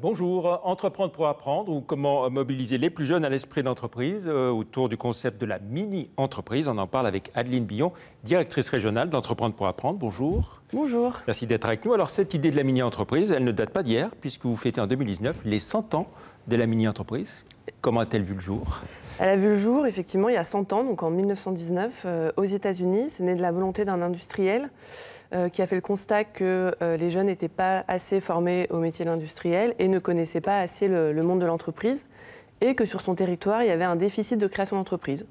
Bonjour, entreprendre pour apprendre ou comment mobiliser les plus jeunes à l'esprit d'entreprise autour du concept de la mini-entreprise. On en parle avec Adeline Billon, directrice régionale d'Entreprendre pour apprendre. Bonjour. Bonjour. Merci d'être avec nous. Alors cette idée de la mini-entreprise, elle ne date pas d'hier puisque vous fêtez en 2019 les 100 ans de la mini-entreprise. Comment a-t-elle vu le jour ? Elle a vu le jour, effectivement, il y a 100 ans, donc en 1919, aux États-Unis. C'est né de la volonté d'un industriel qui a fait le constat que les jeunes n'étaient pas assez formés au métier de l'industriel et ne connaissaient pas assez le monde de l'entreprise, et que sur son territoire, il y avait un déficit de création d'entreprise.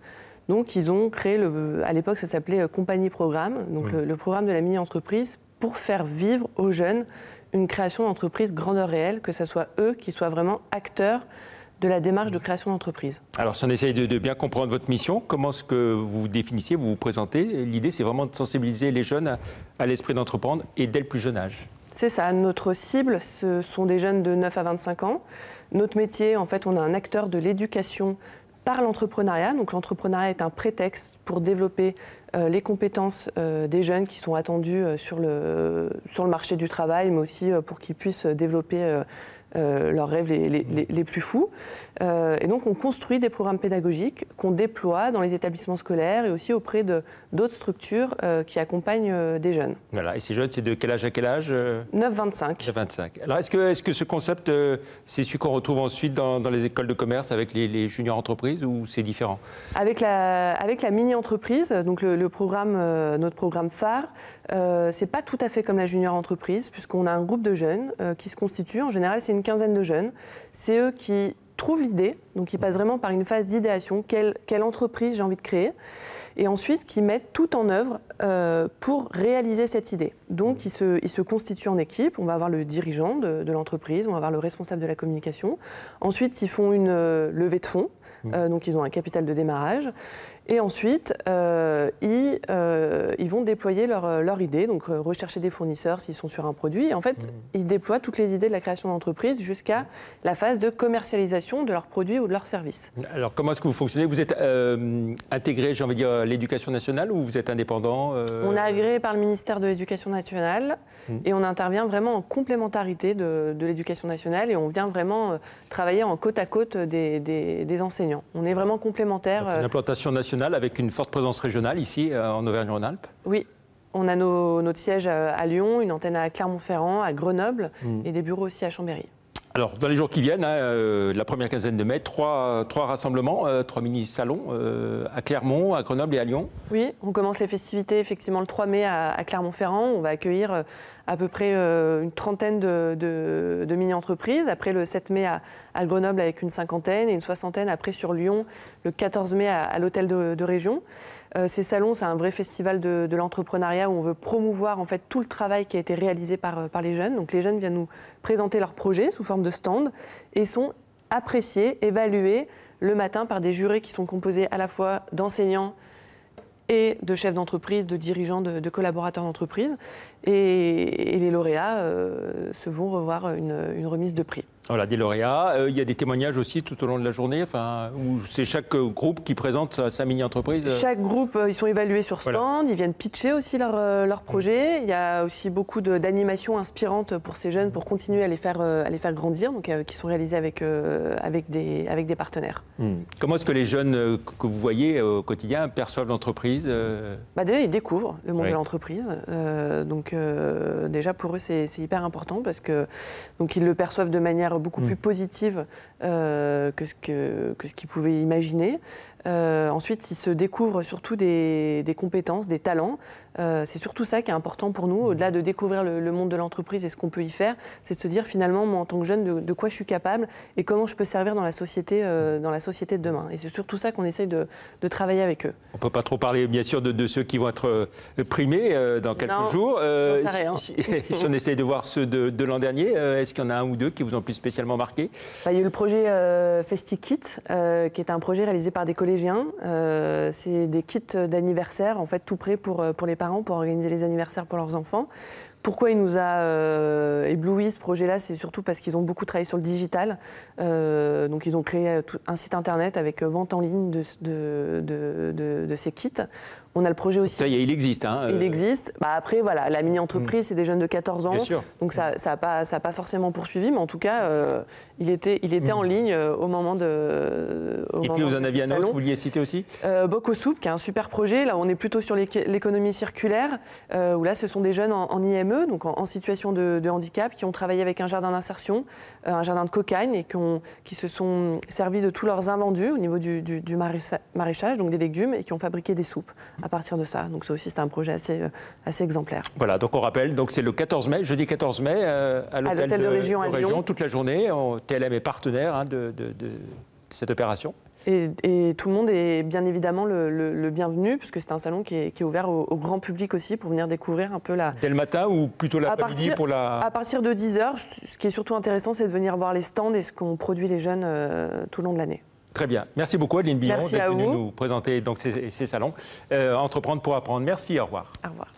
Donc ils ont créé, à l'époque ça s'appelait Compagnie Programme, donc le programme de la mini-entreprise, pour faire vivre aux jeunes une création d'entreprise grandeur réelle, que ce soit eux qui soient vraiment acteurs de la démarche de création d'entreprise. Alors, si on essaye de bien comprendre votre mission, comment est-ce que vous vous définissiez, vous vous présentez? L'idée, c'est vraiment de sensibiliser les jeunes à l'esprit d'entreprendre et dès le plus jeune âge. C'est ça. Notre cible, ce sont des jeunes de 9 à 25 ans. Notre métier, en fait, on est un acteur de l'éducation par l'entrepreneuriat. Donc, l'entrepreneuriat est un prétexte pour développer les compétences des jeunes qui sont attendus sur le marché du travail, mais aussi pour qu'ils puissent développer leurs rêves les plus fous. Et donc, on construit des programmes pédagogiques qu'on déploie dans les établissements scolaires et aussi auprès d'autres structures qui accompagnent des jeunes. Voilà. Et ces jeunes, c'est de quel âge à quel âge? 9-25. 25. Alors, est-ce que ce concept, c'est celui qu'on retrouve ensuite dans les écoles de commerce avec les juniors entreprises ou c'est différent? Avec la mini-entreprise, donc notre programme phare, c'est pas tout à fait comme la junior entreprise, puisqu'on a un groupe de jeunes qui se constitue. En général, c'est une quinzaine de jeunes. C'est eux qui trouvent l'idée, donc ils passent vraiment par une phase d'idéation, quelle entreprise j'ai envie de créer, et ensuite qui mettent tout en œuvre pour réaliser cette idée. Donc ils se constituent en équipe, on va avoir le dirigeant de l'entreprise, on va avoir le responsable de la communication. Ensuite, ils font une levée de fonds, donc ils ont un capital de démarrage. Et ensuite, ils vont déployer leur idée, donc rechercher des fournisseurs s'ils sont sur un produit. Et en fait, ils déploient toutes les idées de la création d'entreprise jusqu'à la phase de commercialisation de leurs produits ou de leurs services. Alors, comment est-ce que vous fonctionnez? Vous êtes intégré, j'ai envie de dire, l'Éducation nationale ou vous êtes indépendant? On est agréé par le ministère de l'Éducation nationale et on intervient vraiment en complémentarité de l'Éducation nationale et on vient vraiment travailler en côte à côte des enseignants. On est vraiment complémentaires. Une implantation nationale avec une forte présence régionale ici en Auvergne-Rhône-Alpes? Oui, on a notre siège à Lyon, une antenne à Clermont-Ferrand, à Grenoble et des bureaux aussi à Chambéry. Alors, dans les jours qui viennent, la première quinzaine de mai, trois rassemblements, 3 mini-salons à Clermont, à Grenoble et à Lyon. Oui, on commence les festivités effectivement le 3 mai à Clermont-Ferrand. On va accueillir à peu près une trentaine de mini-entreprises. Après le 7 mai à Grenoble avec une cinquantaine et une soixantaine après sur Lyon le 14 mai à l'hôtel de région. Ces salons, c'est un vrai festival de l'entrepreneuriat où on veut promouvoir en fait tout le travail qui a été réalisé par les jeunes. Donc les jeunes viennent nous présenter leurs projets sous forme de stand et sont appréciés, évalués le matin par des jurés qui sont composés à la fois d'enseignants et de chefs d'entreprise, de dirigeants, de collaborateurs d'entreprise. Et les lauréats se vont revoir une remise de prix. Voilà, des lauréats. Il y a des témoignages aussi tout au long de la journée, où c'est chaque groupe qui présente sa mini-entreprise. Chaque groupe, ils sont évalués sur stand, voilà. Ils viennent pitcher aussi leur projet. Il y a aussi beaucoup d'animations inspirantes pour ces jeunes pour continuer à les faire grandir, donc qui sont réalisées avec des partenaires. Comment est-ce que les jeunes que vous voyez au quotidien perçoivent l'entreprise? Déjà, ils découvrent le monde de l'entreprise. Donc déjà, pour eux, c'est hyper important parce que donc, ils le perçoivent de manière beaucoup plus positive que ce qu'ils pouvaient imaginer. Ensuite, ils se découvrent surtout des compétences, des talents. C'est surtout ça qui est important pour nous, au-delà de découvrir le monde de l'entreprise et ce qu'on peut y faire, c'est de se dire finalement, moi en tant que jeune, de quoi je suis capable et comment je peux servir dans la société de demain. Et c'est surtout ça qu'on essaye de travailler avec eux. On ne peut pas trop parler bien sûr de ceux qui vont être primés dans quelques jours. J'en sais rien. Si on essaye de voir ceux de l'an dernier, est-ce qu'il y en a un ou deux qui vous ont plus spécialement marqué? Il y a eu le projet FestiKit, qui est un projet réalisé par des collégiens. C'est des kits d'anniversaire, en fait, tout prêt pour les parents, pour organiser les anniversaires pour leurs enfants. Pourquoi il nous a ébloui ce projet-là? C'est surtout parce qu'ils ont beaucoup travaillé sur le digital. Donc ils ont créé un site internet avec vente en ligne de ces kits. On a le projet aussi. Ça y est, il existe. Hein, Il existe. Bah, après, voilà, la mini-entreprise, c'est des jeunes de 14 ans. Bien sûr. Donc ça n'a pas forcément poursuivi, mais en tout cas, il était en ligne au moment de. Et puis vous en aviez un autre, vous vouliez citer aussi Bocosoup, qui est un super projet. Là, on est plutôt sur l'économie circulaire, où là, ce sont des jeunes en IME, donc en situation de handicap, qui ont travaillé avec un jardin d'insertion, un jardin de cocagne, et qui se sont servis de tous leurs invendus au niveau du maraîchage, donc des légumes, et qui ont fabriqué des soupes à partir de ça. Donc ça aussi, c'est un projet assez exemplaire. Voilà, donc on rappelle, donc c'est le 14 mai, jeudi 14 mai, à l'hôtel de Région à Lyon, toute la journée. TLM est partenaire de cette opération. Et tout le monde est bien évidemment le bienvenu, puisque c'est un salon qui est ouvert au grand public aussi, pour venir découvrir un peu la... Dès le matin ou plutôt l'après-midi pour la... À partir de 10h, ce qui est surtout intéressant, c'est de venir voir les stands et ce qu'ont produit les jeunes tout le long de l'année. Très bien. Merci beaucoup, Adeline Billon, d'être venue nous présenter donc, ces salons. Entreprendre pour apprendre. Merci, au revoir. Au revoir.